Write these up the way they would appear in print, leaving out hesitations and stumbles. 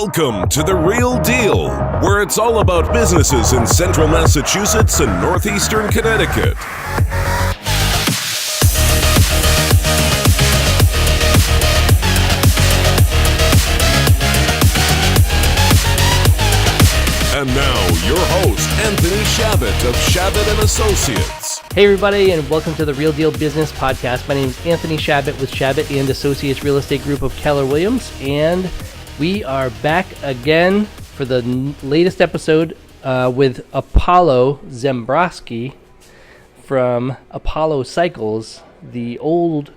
Welcome to The Real Deal, where it's all about businesses in central Massachusetts and northeastern Connecticut. And now, your host, Anthony Chabot of Chabot and Associates. Hey everybody, and welcome to the Real Deal Business Podcast. My name is Anthony Chabot with Chabot and Associates Real Estate Group of Keller Williams, and we are back again for the latest episode with Apollo Ziembroski from Apollo Cycles, the old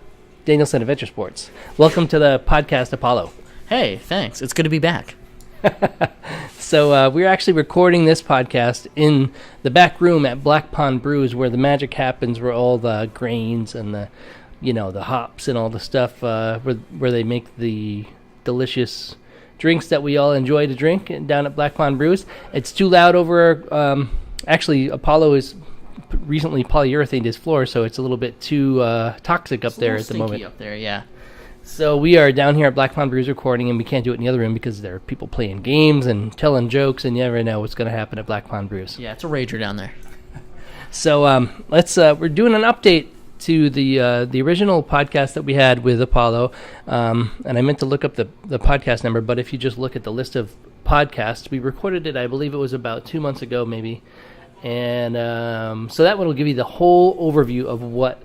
Danielson Adventure Sports. Welcome to the podcast, Apollo. Hey, thanks. It's good to be back. So we're actually recording this podcast in the back room at Black Pond Brews, where the magic happens, where all the grains and the hops and all the stuff, where they make the delicious drinks that we all enjoy to drink down at Black Pond Brews. It's too loud over. Actually, Apollo is recently polyurethaned his floor, so it's a little bit too toxic up there at the moment. Up there, yeah. So we are down here at Black Pond Brews recording, and we can't do it in the other room because there are people playing games and telling jokes, and you never know what's going to happen at Black Pond Brews. Yeah, it's a rager down there. So we're doing an update to the original podcast that we had with Apollo, and I meant to look up the podcast number, but if you just look at the list of podcasts, we recorded it, I believe it was about 2 months ago maybe, and so that one will give you the whole overview of what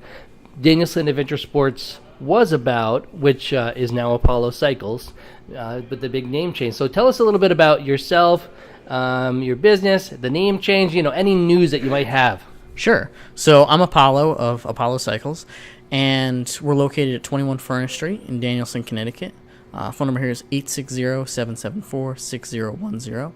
Danielson Adventure Sports was about, which is now Apollo Cycles, but the big name change. So tell us a little bit about yourself, your business, the name change, any news that you might have. Sure. So I'm Apollo of Apollo Cycles, and we're located at 21 Furnace Street in Danielson, Connecticut. Phone number here is 860-774-6010.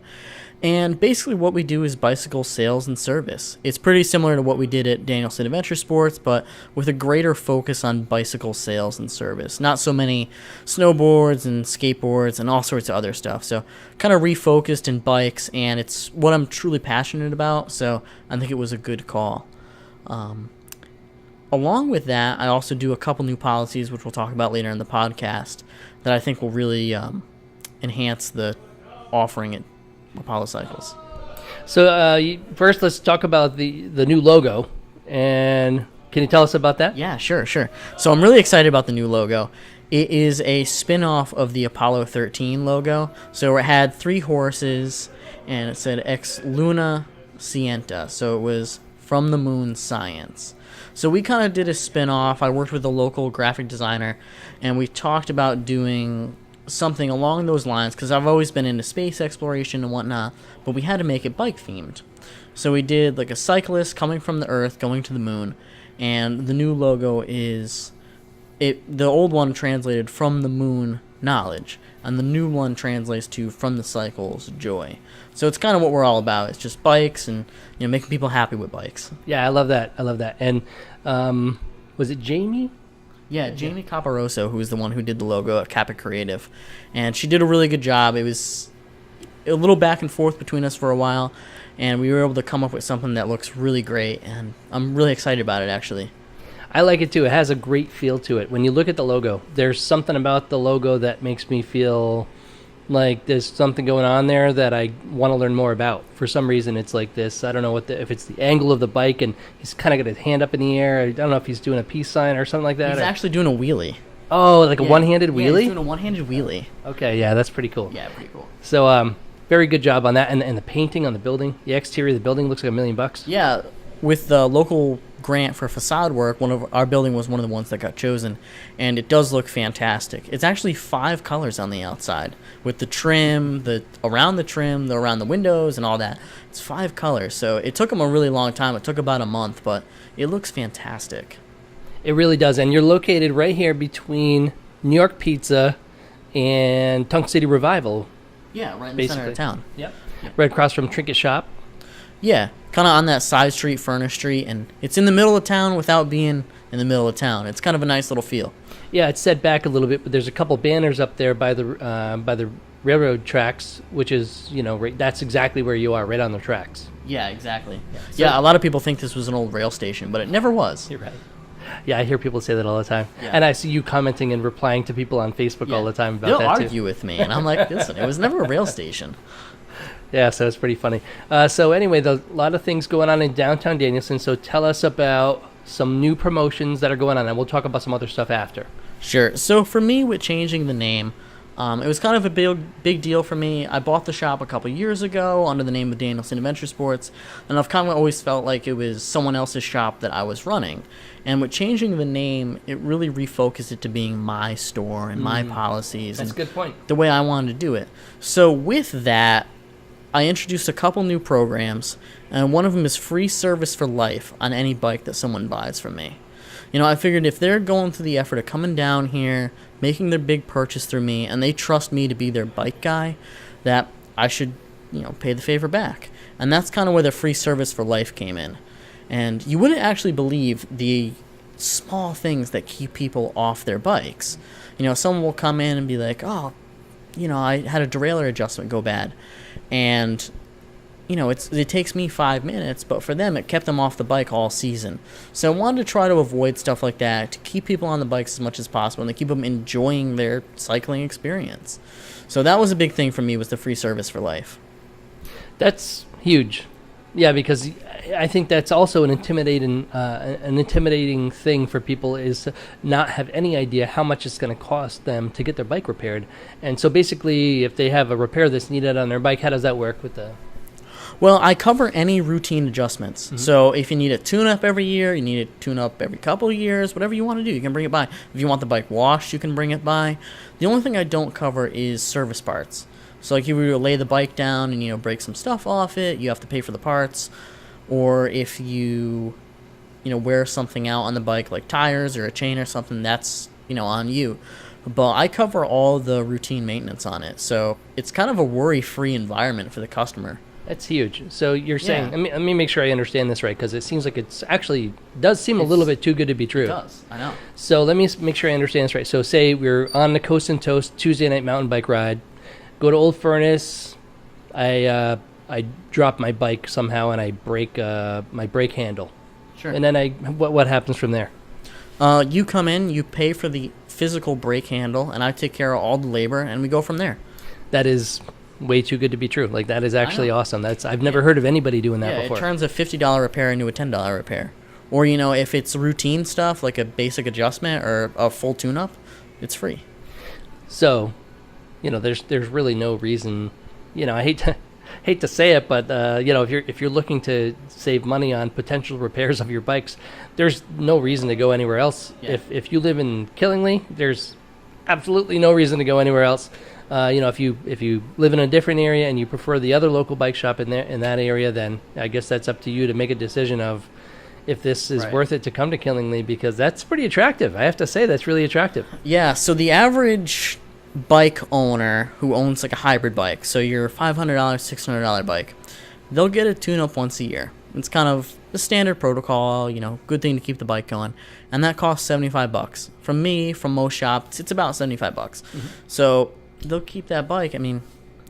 And basically what we do is bicycle sales and service. It's pretty similar to what we did at Danielson Adventure Sports, but with a greater focus on bicycle sales and service. Not so many snowboards and skateboards and all sorts of other stuff. So kind of refocused in bikes, and it's what I'm truly passionate about, so I think it was a good call. Along with that, I also do a couple new policies, which we'll talk about later in the podcast, that I think will really enhance the offering at Apollo Cycles. So first, let's talk about the new logo. And can you tell us about that? Yeah, sure. So I'm really excited about the new logo. It is a spin-off of the Apollo 13 logo. So it had 3 horses, and it said Ex Luna Scienta. So it was from the moon science. So we kind of did a spin-off. I worked with a local graphic designer, and we talked about doing something along those lines, because I've always been into space exploration and whatnot, but we had to make it bike themed. So we did like a cyclist coming from the Earth going to the moon, and the new logo is the old one translated from the moon knowledge, and the new one translates to from the cycles joy. So it's kind of what we're all about. It's just bikes and making people happy with bikes. Yeah, I love that. And was it Jamie? Yeah, Jamie Caparoso, who is the one who did the logo at Kappa Creative. And she did a really good job. It was a little back and forth between us for a while, and we were able to come up with something that looks really great, and I'm really excited about it, actually. I like it, too. It has a great feel to it. When you look at the logo, there's something about the logo that makes me feel like there's something going on there that I want to learn more about. For some reason, it's like this. I don't know if it's the angle of the bike, and he's kind of got his hand up in the air. I don't know if he's doing a peace sign or something like that. He's actually doing a wheelie. Oh, like a one-handed wheelie? Yeah, he's doing a one-handed wheelie. Okay, yeah, that's pretty cool. Yeah, pretty cool. So, very good job on that. And the painting on the building, the exterior of the building looks like $1 million. Yeah, with the local grant for facade work, our building was one of the ones that got chosen, and it does look fantastic. It's actually 5 colors on the outside, with the trim, around the windows, and all that. It's 5 colors, so it took them a really long time. It took about a month, but it looks fantastic. It really does, and you're located right here between New York Pizza and Tunk City Revival. Yeah, right in the center of town. Yep. Right across from Trinket Shop. Yeah, kind of on that side street, Furnace Street, and it's in the middle of town without being in the middle of town. It's kind of a nice little feel. Yeah, it's set back a little bit, but there's a couple banners up there by the railroad tracks, which is, that's exactly where you are, right on the tracks. Yeah, exactly. Yeah, a lot of people think this was an old rail station, but it never was. You're right. Yeah, I hear people say that all the time. Yeah. And I see you commenting and replying to people on Facebook all the time about They'll that too. argue with me, and I'm like, listen, it was never a rail station. Yeah, so it's pretty funny. So anyway, a lot of things going on in downtown Danielson. So tell us about some new promotions that are going on, and we'll talk about some other stuff after. Sure. So for me, with changing the name, it was kind of a big deal for me. I bought the shop a couple years ago under the name of Danielson Adventure Sports, and I've kind of always felt like it was someone else's shop that I was running. And with changing the name, it really refocused it to being my store and my policies. That's and a good point. The way I wanted to do it. So with that, I introduced a couple new programs, and one of them is free service for life on any bike that someone buys from me. You know, I figured if they're going through the effort of coming down here, making their big purchase through me, and they trust me to be their bike guy, that I should, pay the favor back. And that's kind of where the free service for life came in. And you wouldn't actually believe the small things that keep people off their bikes. Someone will come in and be like, oh, I had a derailleur adjustment go bad. And it takes me 5 minutes, but for them, it kept them off the bike all season. So I wanted to try to avoid stuff like that, to keep people on the bikes as much as possible, and to keep them enjoying their cycling experience. So that was a big thing for me, was the free service for life. That's huge. Yeah, because I think that's also an intimidating thing for people, is to not have any idea how much it's going to cost them to get their bike repaired. And so basically, if they have a repair that's needed on their bike, how does that work with the... Well, I cover any routine adjustments. Mm-hmm. So if you need a tune-up every year, you need a tune-up every couple of years, whatever you want to do, you can bring it by. If you want the bike washed, you can bring it by. The only thing I don't cover is service parts. So like, if you lay the bike down and, break some stuff off it, you have to pay for the parts. Or if you, wear something out on the bike, like tires or a chain or something, that's, on you. But I cover all the routine maintenance on it. So it's kind of a worry-free environment for the customer. That's huge. So you're saying, let me make sure I understand this right, because it seems like it's actually does seem a little bit too good to be true. It does, I know. So let me make sure I understand this right. So say we're on the Coast and Toast Tuesday night mountain bike ride, go to Old Furnace, I drop my bike somehow and I break my brake handle. Sure. And then what happens from there? You come in, you pay for the physical brake handle, and I take care of all the labor, and we go from there. That is way too good to be true. Like, that is actually awesome. I've never heard of anybody doing that before. It turns a $50 repair into a $10 repair. Or, if it's routine stuff, like a basic adjustment or a full tune-up, it's free. So, there's really no reason, I hate to say it, but if you're looking to save money on potential repairs of your bikes, there's no reason to go anywhere else. Yeah. If you live in Killingly, there's absolutely no reason to go anywhere else. If you live in a different area and you prefer the other local bike shop in that area, then I guess that's up to you to make a decision of if this is worth it to come to Killingly, because that's pretty attractive. I have to say, that's really attractive. Yeah, so the average bike owner who owns like a hybrid bike, so your $500, $600 bike, they'll get a tune-up once a year. It's kind of the standard protocol, good thing to keep the bike going, and that costs $75. From me, from most shops, it's about $75. Mm-hmm. So they'll keep that bike. I mean,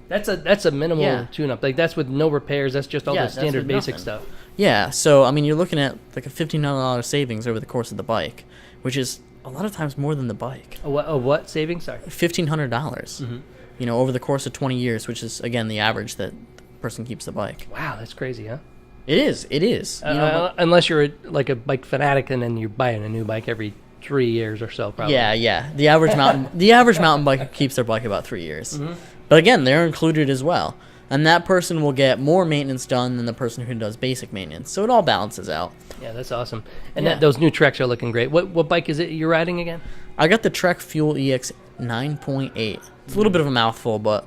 that's a minimal tune-up. Like, that's with no repairs. That's just all the standard basic stuff. Yeah. So I mean, you're looking at like a $1,500 savings over the course of the bike, which is a lot of times more than the bike. What savings? Sorry. $1,500. Mm-hmm. Over the course of 20 years, which is again the average that the person keeps the bike. Wow, that's crazy, huh? It is. Unless you're like a bike fanatic and then you're buying a new bike every 3 years or so, probably. Yeah. The average mountain biker keeps their bike about 3 years. Mm-hmm. But again, they're included as well. And that person will get more maintenance done than the person who does basic maintenance. So it all balances out. Yeah, that's awesome. And those new Treks are looking great. What bike is it you're riding again? I got the Trek Fuel EX 9.8. It's a little bit of a mouthful, but...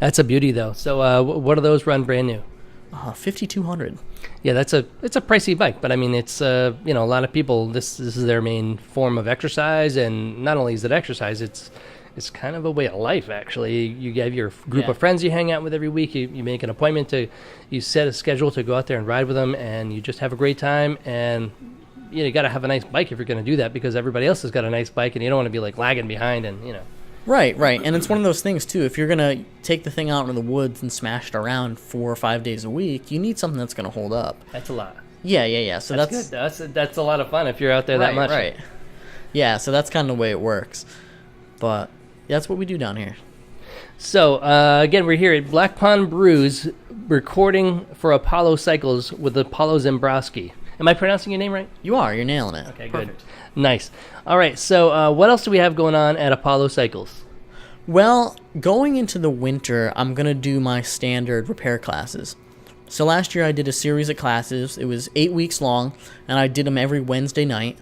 That's a beauty, though. So what do those run brand new? $5,200. Yeah, it's a pricey bike, but I mean, it's a lot of people, this is their main form of exercise, and not only is it exercise, it's kind of a way of life, actually. You have your group of friends you hang out with every week. You make an appointment you set a schedule to go out there and ride with them, and you just have a great time. And you got to have a nice bike if you're going to do that, because everybody else has got a nice bike, and you don't want to be like lagging behind and Right. And it's one of those things, too. If you're going to take the thing out into the woods and smash it around 4 or 5 days a week, you need something that's going to hold up. That's a lot. Yeah. So That's good. That's a lot of fun if you're out there that much. Right. Yeah, so that's kind of the way it works. But that's what we do down here. So, again, we're here at Black Pond Brews recording for Apollo Cycles with Apollo Ziembroski. Am I pronouncing your name right? You are. You're nailing it. Okay, Perfect. good. Nice. All right, so what else do we have going on at Apollo Cycles? Well, going into the winter, I'm going to do my standard repair classes. So last year I did a series of classes. It was 8 weeks long, and I did them every Wednesday night.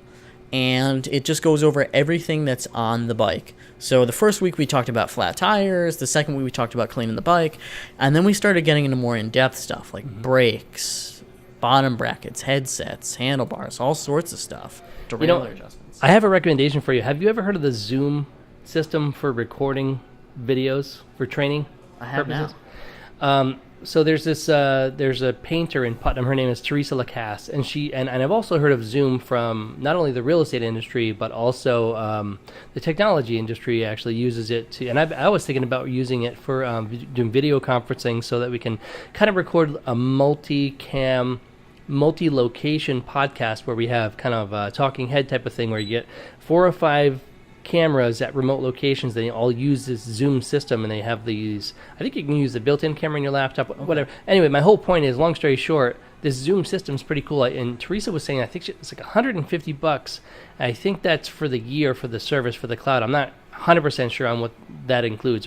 And it just goes over everything that's on the bike. So the first week we talked about flat tires. The second week we talked about cleaning the bike. And then we started getting into more in-depth stuff like brakes, bottom brackets, headsets, handlebars, all sorts of stuff. Derailleur adjustments. I have a recommendation for you. Have you ever heard of the Zoom system for recording videos for training purposes? Now. So there's there's a painter in Putnam. Her name is Teresa Lacasse, and and I've also heard of Zoom from not only the real estate industry but also the technology industry actually uses it to. And I was thinking about using it for doing video conferencing so that we can kind of record a multi-location podcast where we have kind of a talking head type of thing where you get 4 or 5 cameras at remote locations. They all use this Zoom system, and they have these. I think you can use the built-in camera in your laptop, whatever. Anyway, my whole point is, long story short, this Zoom system is pretty cool. And Teresa was saying, I think it's like $150. I think that's for the year for the service for the cloud. I'm not 100% sure on what that includes,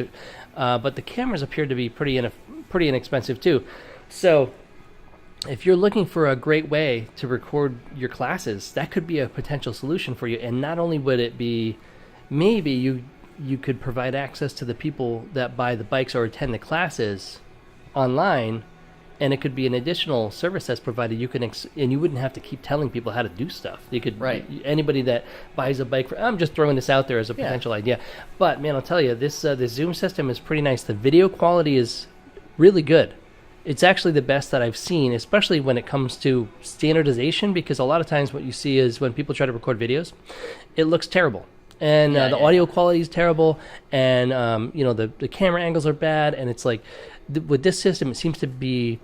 but the cameras appear to be pretty inexpensive too. So, if you're looking for a great way to record your classes, that could be a potential solution for you. And not only would it be, maybe you could provide access to the people that buy the bikes or attend the classes online, and it could be an additional service that's provided. You can and you wouldn't have to keep telling people how to do stuff. You could anybody that buys a bike. I'm just throwing this out there as a potential idea. But man, I'll tell you, this Zoom system is pretty nice. The video quality is really good. It's actually the best that I've seen, especially when it comes to standardization, because a lot of times what you see is when people try to record videos, it looks terrible. And the audio quality is terrible, and the camera angles are bad, and it's like, with this system, it seems to be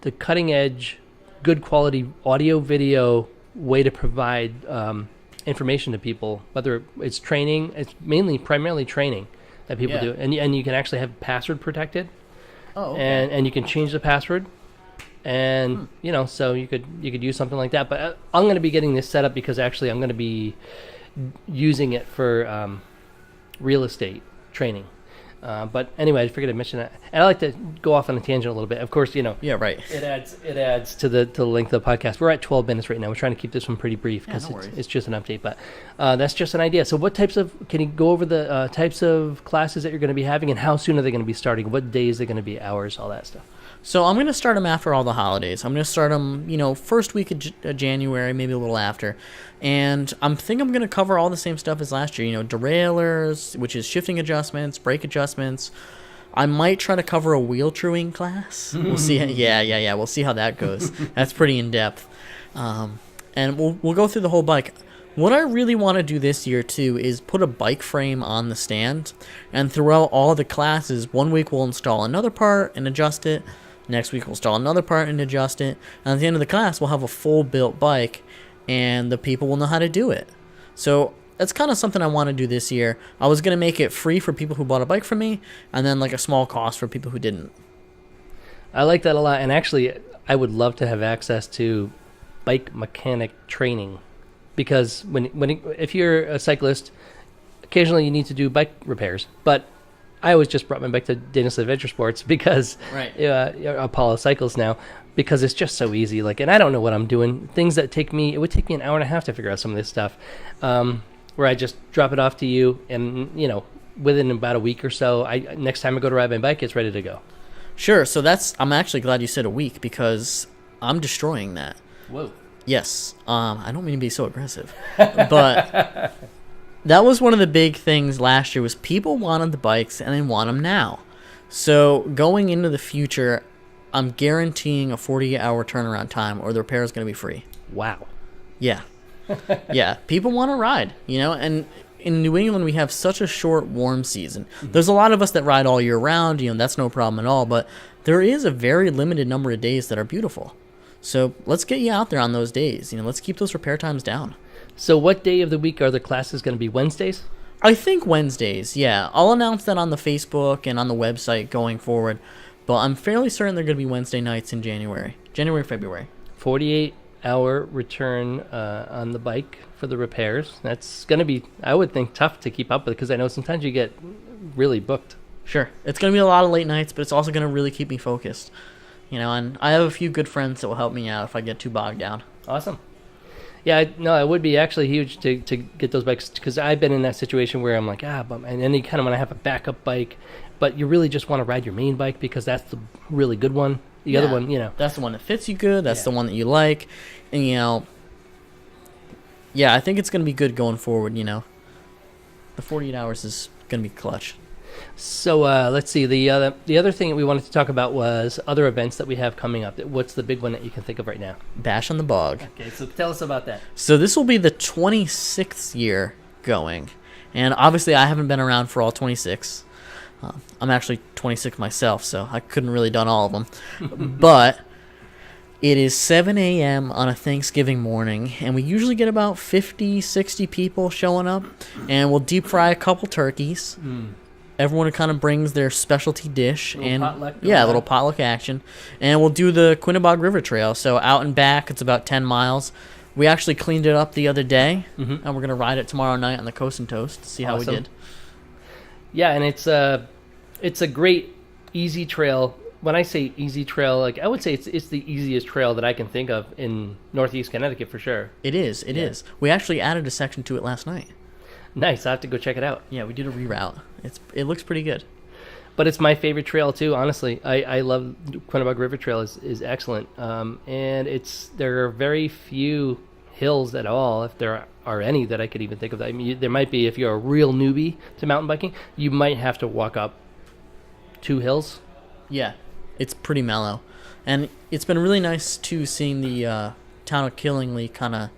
the cutting-edge, good quality audio, video way to provide information to people, whether it's training, it's primarily training that people do, and you can actually have password protected. Oh, okay. And you can change the password, and so you could use something like that. But I'm going to be getting this set up because actually I'm going to be using it for real estate training. But anyway, I figured I'd mention that. And I like to go off on a tangent a little bit. Of course, Yeah, right. It adds to the length of the podcast. We're at 12 minutes right now. We're trying to keep this one pretty brief because it's just an update. But that's just an idea. So can you go over the types of classes that you're going to be having, and how soon are they going to be starting? What days are going to be, hours, all that stuff? So I'm going to start them after all the holidays. I'm going to start them, first week of January, maybe a little after. And I'm going to cover all the same stuff as last year. Derailleurs, which is shifting adjustments, brake adjustments. I might try to cover a wheel truing class. We'll see. Yeah. We'll see how that goes. That's pretty in depth. And we'll go through the whole bike. What I really want to do this year, too, is put a bike frame on the stand. And throughout all the classes, 1 week we'll install another part and adjust it. Next week we'll install another part and adjust it. And at the end of the class, we'll have a full built bike, and the people will know how to do it. So that's kind of something I want to do this year. I was going to make it free for people who bought a bike from me, and then like a small cost for people who didn't. I like that a lot. And actually, I would love to have access to bike mechanic training, because if you're a cyclist, occasionally you need to do bike repairs. But I always just brought my bike to Daniels Adventure Sports because Apollo Cycles now, because it's just so easy. And I don't know what I'm doing. Things that it would take me an hour and a half to figure out some of this stuff. Where I just drop it off to you, and within about a week or so, next time I go to ride my bike, it's ready to go. Sure. So I'm actually glad you said a week, because I'm destroying that. Whoa. Yes. I don't mean to be so aggressive, but that was one of the big things last year, was people wanted the bikes and they want them now. So going into the future, I'm guaranteeing a 48-hour turnaround time, or the repair is going to be free. Wow. Yeah. Yeah. People want to ride, and in New England, we have such a short warm season. Mm-hmm. There's a lot of us that ride all year round, that's no problem at all, but there is a very limited number of days that are beautiful. So let's get you out there on those days. Let's keep those repair times down. So what day of the week are the classes going to be? Wednesdays? I think Wednesdays, yeah. I'll announce that on the Facebook and on the website going forward, but I'm fairly certain they're going to be Wednesday nights in January, February. 48-hour return on the bike for the repairs. That's going to be, I would think, tough to keep up with because I know sometimes you get really booked. Sure. It's going to be a lot of late nights, but it's also going to really keep me focused. And I have a few good friends that will help me out if I get too bogged down. Awesome. Yeah, it would be actually huge to get those bikes because I've been in that situation where I'm like, but and then you kind of want to have a backup bike, but you really just want to ride your main bike because that's the really good one. The other one, That's the one that fits you good. That's the one that you like. And, I think it's going to be good going forward, The 48 hours is going to be clutch. So let's see. The other thing that we wanted to talk about was other events that we have coming up. What's the big one that you can think of right now? Bash on the Bog. Okay, so tell us about that. So this will be the 26th year going. And obviously I haven't been around for all 26. I'm actually 26 myself, so I couldn't really done all of them. But it is 7 a.m. on a Thanksgiving morning, and we usually get about 50, 60 people showing up, and we'll deep fry a couple turkeys. Everyone kind of brings their specialty dish, little potluck action, and we'll do the Quinnebog River Trail. So out and back, it's about 10 miles. We actually cleaned it up the other day, and we're gonna ride it tomorrow night on the Coast and Toast to see how we did. Yeah, and it's a great easy trail. When I say easy trail, like I would say it's the easiest trail that I can think of in Northeast Connecticut for sure. It is. We actually added a section to it last night. Nice. I have to go check it out. Yeah, we did a reroute. It looks pretty good. But it's my favorite trail too. Honestly, I love Quinnebog River Trail is excellent. And there are very few hills at all, if there are any that I could even think of. I mean, there might be if you're a real newbie to mountain biking, you might have to walk up 2 hills. Yeah, it's pretty mellow, and it's been really nice too seeing the town of Killingly kind of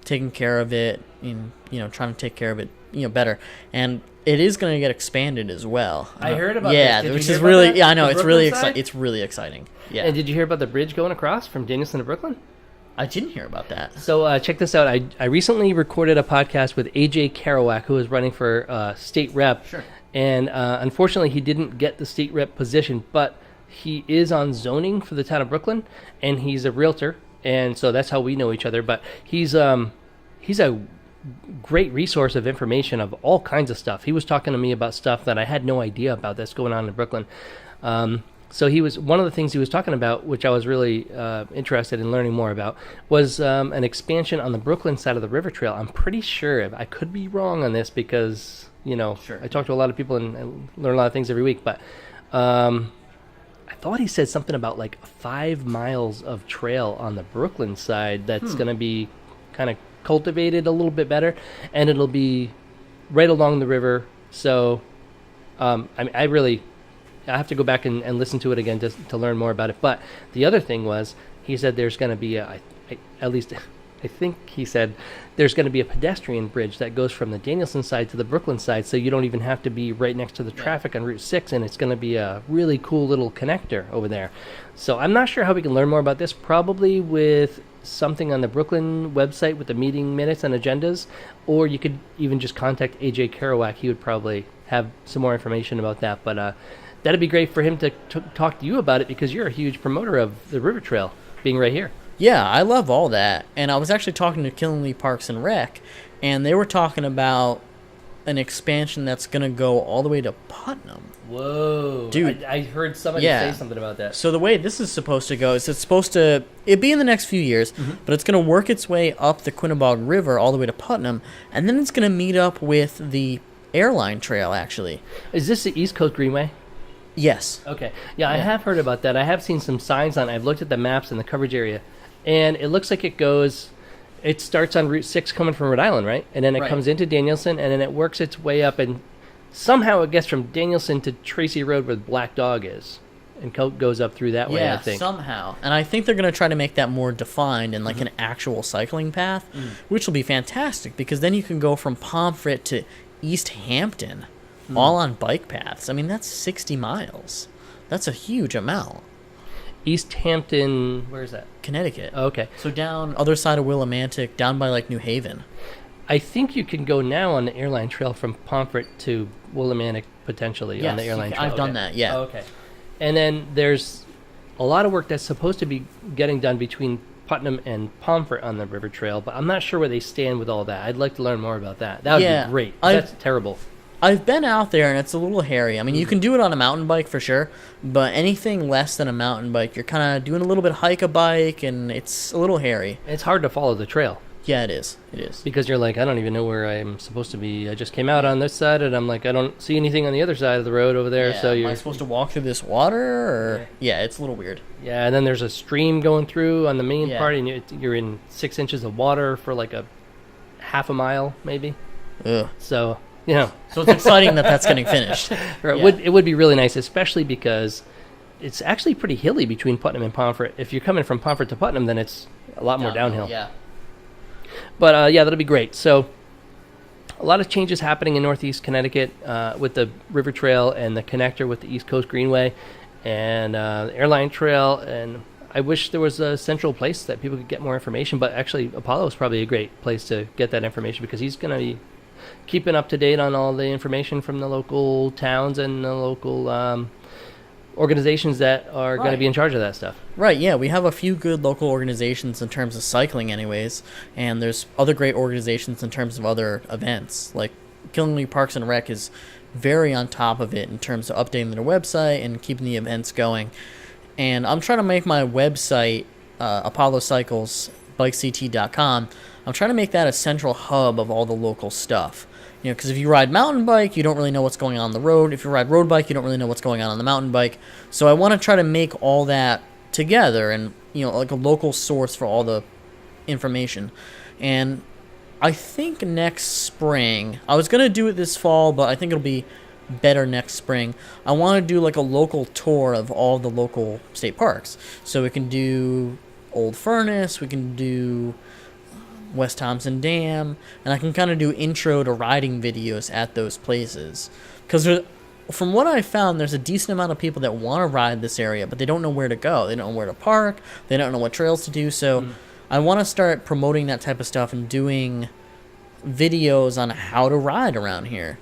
taking care of it, and trying to take care of it, better. And it is going to get expanded as well. I heard about this, which is really I know it's really exciting. It's really exciting. Yeah. And did you hear about the bridge going across from Danielson to Brooklyn? I didn't hear about that. So check this out. I recently recorded a podcast with AJ Kerouac, who is running for state rep. Sure. And unfortunately, he didn't get the state rep position, but he is on zoning for the town of Brooklyn, and he's a realtor, and so that's how we know each other. But he's a great resource of information of all kinds of stuff. He was talking to me about stuff that I had no idea about that's going on in Brooklyn. So one of the things he was talking about, which I was really interested in learning more about, was an expansion on the Brooklyn side of the river trail. I'm pretty sure, I could be wrong on this because, Sure. I talk to a lot of people and learn a lot of things every week, but I thought he said something about like 5 miles of trail on the Brooklyn side that's going to be kind of cultivated a little bit better, and it'll be right along the river. So I have to go back and listen to it again to learn more about it. But the other thing was, he said there's going to be I think he said there's going to be a pedestrian bridge that goes from the Danielson side to the Brooklyn side, so you don't even have to be right next to the traffic on Route 6, and it's going to be a really cool little connector over there. So I'm not sure how we can learn more about this, probably with something on the Brooklyn website with the meeting minutes and agendas, or you could even just contact AJ Kerouac. He would probably have some more information about that, but that'd be great for him to talk to you about it because you're a huge promoter of the river trail being right here. Yeah, I love all that. And I was actually talking to Killingly Parks and Rec, and they were talking about an expansion that's going to go all the way to Putnam. Whoa. Dude. I heard somebody say something about that. So the way this is supposed to go is it'd be in the next few years, but it's going to work its way up the Quinnebog River all the way to Putnam, and then it's going to meet up with the airline trail, actually. Is this the Eastcote Greenway? Yes. Okay. Yeah, I have heard about that. I have seen some signs on it. I've looked at the maps and the coverage area, and it looks like it starts on Route 6 coming from Rhode Island, right? And then it comes into Danielson, and then it works its way up, and somehow it gets from Danielson to Tracy Road where the Black Dog is, and goes up through that way, I think. Somehow. And I think they're going to try to make that more defined and like an actual cycling path, which will be fantastic, because then you can go from Pomfret to East Hampton, all on bike paths. I mean, that's 60 miles. That's a huge amount. East Hampton, where is that? Connecticut. Oh, okay. So down other side of Willimantic, down by like New Haven. I think you can go now on the airline trail from Pomfret to Willimantic potentially on the airline trail. I've done that, yeah. Oh, okay. And then there's a lot of work that's supposed to be getting done between Putnam and Pomfret on the river trail, but I'm not sure where they stand with all that. I'd like to learn more about that. That would be great. That's terrible. I've been out there, and it's a little hairy. I mean, you can do it on a mountain bike for sure, but anything less than a mountain bike, you're kind of doing a little bit hike-a-bike, and it's a little hairy. It's hard to follow the trail. Yeah, it is. It is. Because you're like, I don't even know where I'm supposed to be. I just came out on this side, and I'm like, I don't see anything on the other side of the road over there. Yeah, so am I supposed to walk through this water? Or yeah, it's a little weird. Yeah, and then there's a stream going through on the main part, and you're in 6 inches of water for like a half a mile, maybe. Ugh. So, you know. So it's exciting that that's getting finished. Right. Yeah. It would be really nice, especially because it's actually pretty hilly between Putnam and Pomfret. If you're coming from Pomfret to Putnam, then it's a lot more downhill. Yeah. But yeah, that'll be great. So a lot of changes happening in Northeast Connecticut with the River Trail and the connector with the Eastcote Greenway and the Airline Trail. And I wish there was a central place that people could get more information. But actually, Apollo is probably a great place to get that information because he's going to be keeping up to date on all the information from the local towns and the local organizations that are going to be in charge of that stuff. Right, yeah. We have a few good local organizations in terms of cycling anyways, and there's other great organizations in terms of other events. Like Killingly Parks and Rec is very on top of it in terms of updating their website and keeping the events going. And I'm trying to make my website, Apollo Cycles, bikect.com, I'm trying to make that a central hub of all the local stuff. You know, because if you ride mountain bike, you don't really know what's going on the road. If you ride road bike, you don't really know what's going on the mountain bike. So I want to try to make all that together and, you know, like a local source for all the information. And I think next spring, I was going to do it this fall, but I think it'll be better next spring. I want to do like a local tour of all the local state parks. So we can do Old Furnace, we can do West Thompson Dam, and I can kind of do intro to riding videos at those places. Because from what I found, there's a decent amount of people that want to ride this area, but they don't know where to go. They don't know where to park. They don't know what trails to do. So I want to start promoting that type of stuff and doing videos on how to ride around here.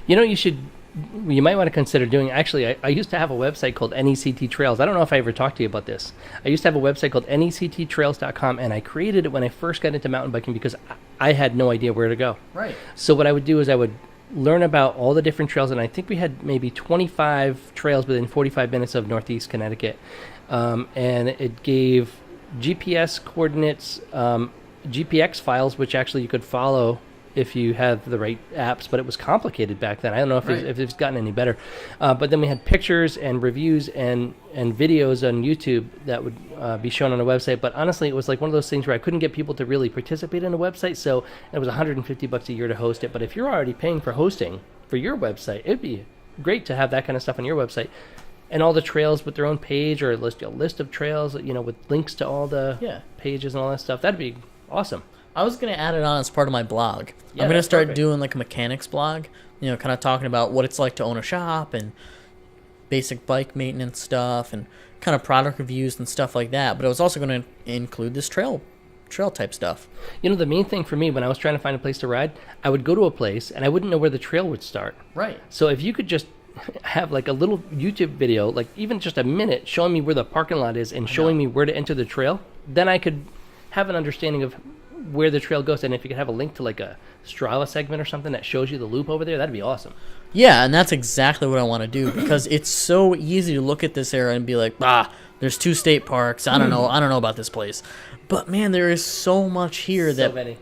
You know, you might want to consider doing, actually, I used to have a website called NECT Trails. I don't know if I ever talked to you about this. I used to have a website called necttrails.com, and I created it when I first got into mountain biking because I had no idea where to go. Right. So what I would do is I would learn about all the different trails, and I think we had maybe 25 trails within 45 minutes of Northeast Connecticut. And it gave GPS coordinates, GPX files, which actually you could follow if you have the right apps, but it was complicated back then. I don't know if it's gotten any better. But then we had pictures and reviews and videos on YouTube that would be shown on a website. But honestly, it was like one of those things where I couldn't get people to really participate in a website, so it was $150 a year to host it. But if you're already paying for hosting for your website, it'd be great to have that kind of stuff on your website. And all the trails with their own page or a list of trails, you know, with links to all the pages and all that stuff. That'd be awesome. I was going to add it on as part of my blog. Yeah, I'm going to start doing like a mechanics blog, you know, kind of talking about what it's like to own a shop and basic bike maintenance stuff and kind of product reviews and stuff like that. But I was also going to include this trail type stuff. You know, the main thing for me when I was trying to find a place to ride, I would go to a place and I wouldn't know where the trail would start. Right. So if you could just have like a little YouTube video, like even just a minute, showing me where the parking lot is and showing me where to enter the trail, then I could have an understanding of where the trail goes. And if you could have a link to like a Strava segment or something that shows you the loop over there, that'd be awesome. Yeah, and that's exactly what I want to do because it's so easy to look at this area and be like, there's 2 state parks. I don't know about this place. But man, there is so much here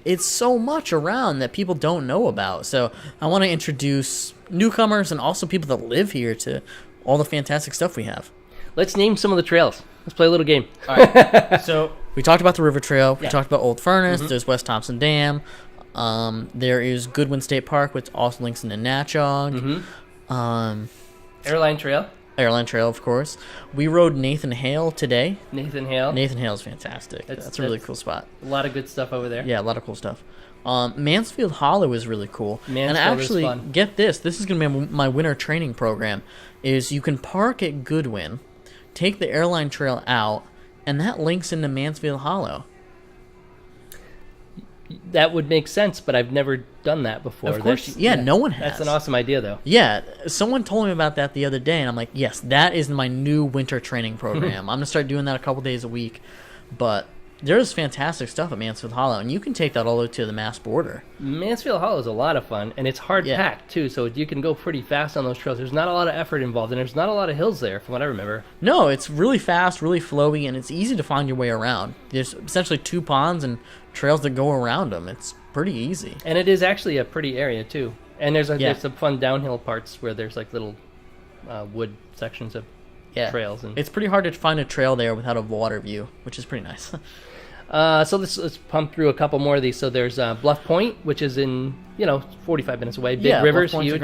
it's so much around that people don't know about. So I want to introduce newcomers and also people that live here to all the fantastic stuff we have. Let's name some of the trails. Let's play a little game. All right. So we talked about the River Trail. We talked about Old Furnace. There's West Thompson Dam. There is Goodwin State Park, which also links into Natchog. Airline Trail. Airline Trail, of course. We rode Nathan Hale today. Nathan Hale Is fantastic. That's a really cool spot. A lot of good stuff over there. Yeah, a lot of cool stuff. Mansfield Hollow is really cool. Mansfield and actually, is fun. Get this. This is going to be my winter training program. Is you can park at Goodwin, take the airline trail out, and that links into Mansfield Hollow. That would make sense, but I've never done that before. Of course, no one has. That's an awesome idea, though. Yeah, someone told me about that the other day, and I'm like, yes, that is my new winter training program. I'm going to start doing that a couple days a week. But there's fantastic stuff at Mansfield Hollow, and you can take that all the way to the Mass border. Mansfield Hollow is a lot of fun, and it's hard-packed, too, so you can go pretty fast on those trails. There's not a lot of effort involved, and there's not a lot of hills there, from what I remember. No, it's really fast, really flowy, and it's easy to find your way around. There's essentially 2 ponds and trails that go around them. It's pretty easy. And it is actually a pretty area, too. And there's some fun downhill parts where there's like little wood sections of trails. And it's pretty hard to find a trail there without a water view, which is pretty nice. So let's pump through a couple more of these. So there's Bluff Point, which is in 45 minutes away. Big River's huge.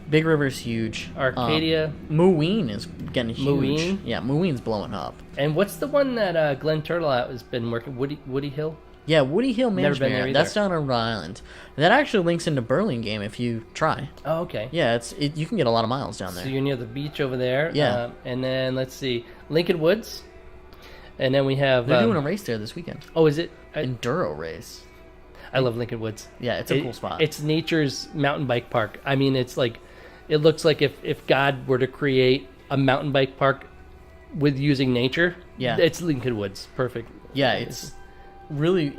Big River's huge. Arcadia. Mooween is getting huge. Mooween? Yeah, Mooween's blowing up. And what's the one that Glenn Turtle has been working? Woody Hill. Yeah, Woody Hill Never been Management. there either. That's down on Rhode Island. That actually links into Burlingame if you try. Oh, okay. Yeah, you can get a lot of miles down there. So you're near the beach over there. Yeah. And then let's see, Lincoln Woods. And then we have... They're doing a race there this weekend. Oh, is it? Enduro race. I love Lincoln Woods. Yeah, it's a cool spot. It's nature's mountain bike park. I mean, it's like... It looks like if God were to create a mountain bike park with using nature, it's Lincoln Woods. Perfect. Yeah, it's really...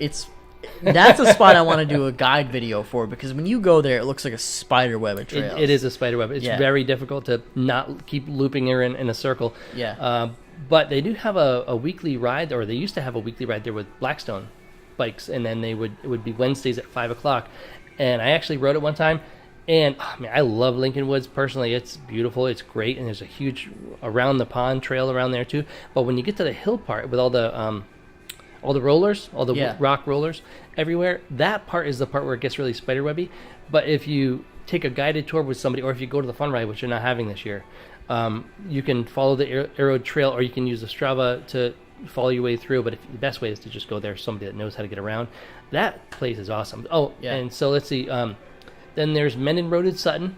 That's a spot I want to do a guide video for, because when you go there, it looks like a spider web of trails. It is a spider web. It's very difficult to not keep looping her in a circle. Yeah. But they do have a weekly ride, or they used to have a weekly ride there with Blackstone bikes, and then it would be Wednesdays at 5 o'clock. And I actually rode it one time, and I love Lincoln Woods personally. It's beautiful, it's great, and there's a huge around the pond trail around there too. But when you get to the hill part with all the rollers, all the rock rollers everywhere, that part is the part where it gets really spiderwebby. But if you take a guided tour with somebody, or if you go to the fun ride, which you're not having this year, you can follow the arrow trail, or you can use the Strava to follow your way through. But the best way is to just go there, somebody that knows how to get around. That place is awesome. Oh, yeah. And so let's see. Then there's Mendon Road at Sutton.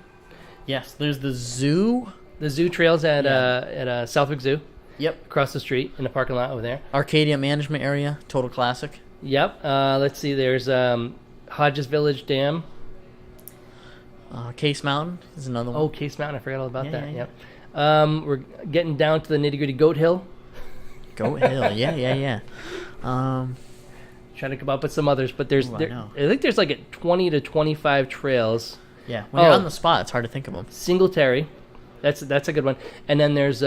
Yes, there's the zoo. The zoo trails at Southwick Zoo. Yep. Across the street in the parking lot over there. Arcadia Management Area, total classic. Yep. Let's see. There's Hodges Village Dam. Case Mountain is another one. Oh, Case Mountain. I forgot all about that. Yep. We're getting down to the nitty-gritty. Goat Hill. Goat Hill. Yeah. Trying to come up with some others, but I think there's like 20 to 25 trails. Yeah. When you're on the spot, it's hard to think of them. Singletary. That's a good one. And then there's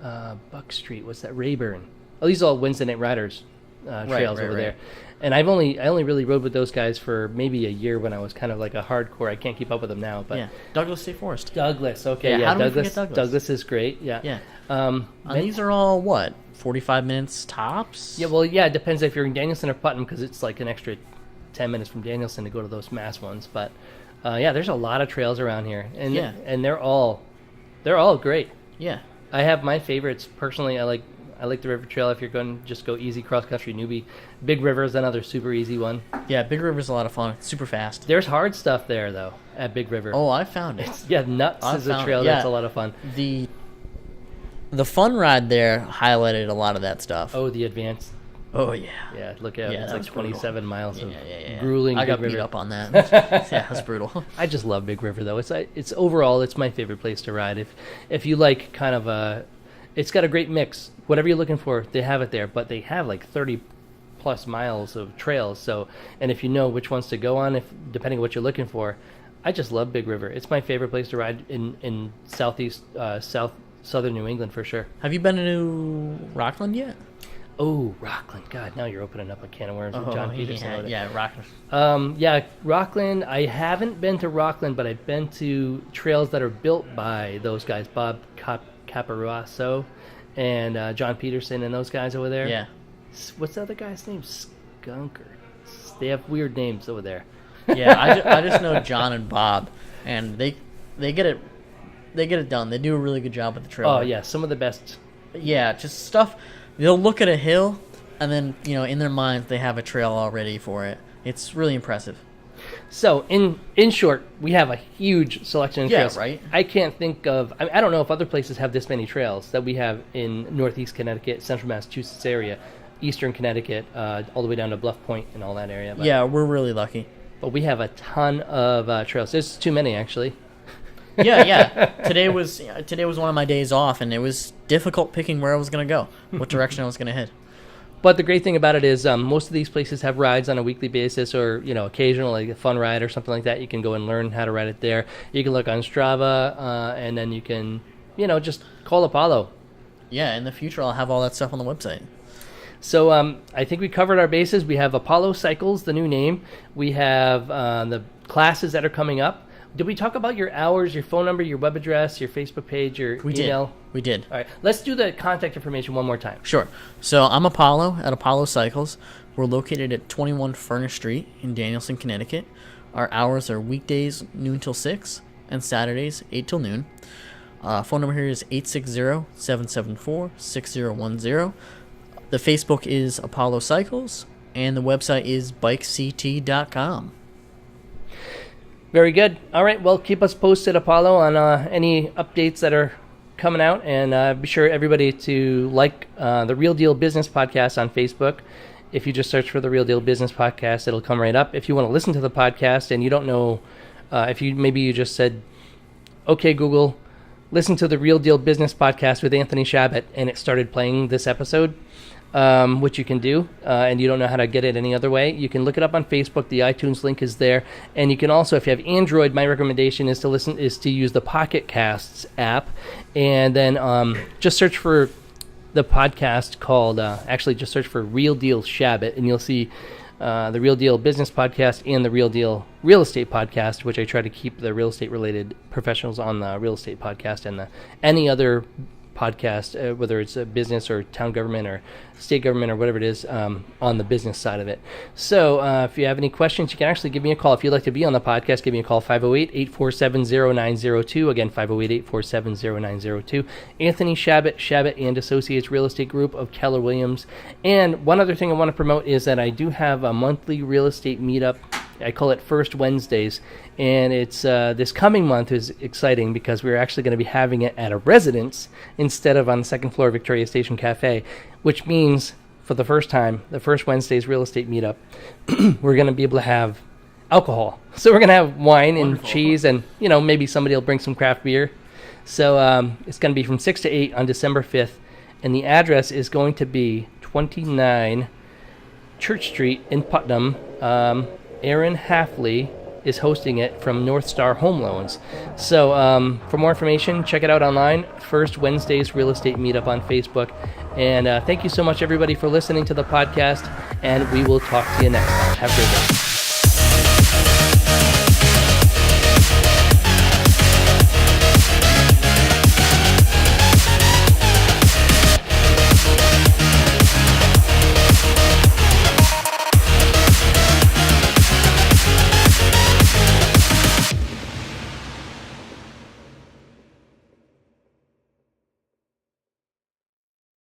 Buck Street. What's that? Rayburn. Oh, these are all Wednesday Night Riders trails over there. And I only really rode with those guys for maybe a year when I was kind of like a hardcore. I can't keep up with them now. But Douglas State Forest. Douglas. Okay. Yeah. How do we forget Douglas? Douglas is great. Yeah. Yeah. And these are all 45 minutes tops? Yeah. Well, it depends if you're in Danielson or Putnam, because it's like an extra 10 minutes from Danielson to go to those Mass ones. But there's a lot of trails around here, and they're all great. Yeah. I have my favorites personally. I like the River Trail if you're going to just go easy cross-country newbie. Big River is another super easy one. Yeah, Big River's a lot of fun. It's super fast. There's hard stuff there, though, at Big River. Oh, I found it. Nuts is a trail that's a lot of fun. The fun ride there highlighted a lot of that stuff. Oh, the advanced. Oh, yeah. Yeah, look out. It's like 27 miles of grueling I got beat River. up on that. Yeah, that's brutal. I just love Big River, though. It's overall, it's my favorite place to ride. If you like kind of it's got a great mix. Whatever you're looking for, they have it there. But they have like 30 plus miles of trails. So, and if you know which ones to go on, depending on what you're looking for, I just love Big River. It's my favorite place to ride in southern New England for sure. Have you been to Rockland yet? Oh, Rockland. God, now you're opening up a can of worms with John Peterson. Yeah, Rockland. Rockland. I haven't been to Rockland, but I've been to trails that are built by those guys, Bob Caparuso and John Peterson and those guys over there. Yeah. What's the other guy's name? Skunk they have weird names over there. Yeah, I just know John and Bob, and they get it done. They do a really good job with the trail. Oh, yeah, some of the best. Yeah, just stuff. They'll look at a hill, and then, in their minds, they have a trail all ready for it. It's really impressive. So, in short, we have a huge selection of trails. right. I can't think of... I don't know if other places have this many trails that we have in Northeast Connecticut, Central Massachusetts area, Eastern Connecticut, all the way down to Bluff Point and all that area. But, Yeah, we're really lucky. But we have a ton of trails. There's too many, actually. Yeah. Today was one of my days off, and it was difficult picking where I was going to go, what direction I was going to head. But the great thing about it is most of these places have rides on a weekly basis, or occasionally a fun ride or something like that. You can go and learn how to ride it there. You can look on Strava, and then you can just call Apollo. Yeah, in the future I'll have all that stuff on the website. So I think we covered our bases. We have Apollo Cycles, the new name. We have the classes that are coming up. Did we talk about your hours, your phone number, your web address, your Facebook page, your email? We did. All right. Let's do the contact information one more time. Sure. So I'm Apollo at Apollo Cycles. We're located at 21 Furnace Street in Danielson, Connecticut. Our hours are weekdays noon till 6 and Saturdays 8 till noon. Phone number here is 860-774-6010. The Facebook is Apollo Cycles, and the website is bikect.com. Very good. All right. Well, keep us posted, Apollo, on any updates that are coming out. And be sure, everybody, to like the Real Deal Business Podcast on Facebook. If you just search for the Real Deal Business Podcast, it'll come right up. If you want to listen to the podcast and you don't know, if you just said, okay, Google, listen to the Real Deal Business Podcast with Anthony Chabot, and it started playing this episode, which you can do, and you don't know how to get it any other way, you can look it up on Facebook. The iTunes link is there, and you can also, if you have Android, my recommendation is to use the Pocket Casts app, and then just search for the podcast called, just search for Real Deal Chabot, and you'll see the Real Deal Business Podcast and the Real Deal Real Estate Podcast, which I try to keep the real estate related professionals on the real estate podcast, and any other podcast, whether it's a business or town government or state government or whatever it is, on the business side of it. So if you have any questions, you can actually give me a call. If you'd like to be on the podcast, give me a call, 508-847-0902. Again, 508-847-0902. Anthony Chabot, Chabot and Associates Real Estate Group of Keller Williams. And one other thing I want to promote is that I do have a monthly real estate meetup. I call it First Wednesdays, and it's this coming month is exciting because we're actually going to be having it at a residence instead of on the second floor of Victoria Station Cafe, which means for the first time, the First Wednesdays real estate meetup, we're going to be able to have alcohol. So we're going to have wine and cheese, and maybe somebody will bring some craft beer. So it's going to be from 6 to 8 on December 5th, and the address is going to be 29 Church Street in Putnam. Aaron Halfley is hosting it from North Star Home Loans. So for more information, check it out online. First Wednesdays Real Estate Meetup on Facebook. And thank you so much, everybody, for listening to the podcast. And we will talk to you next time. Have a great day.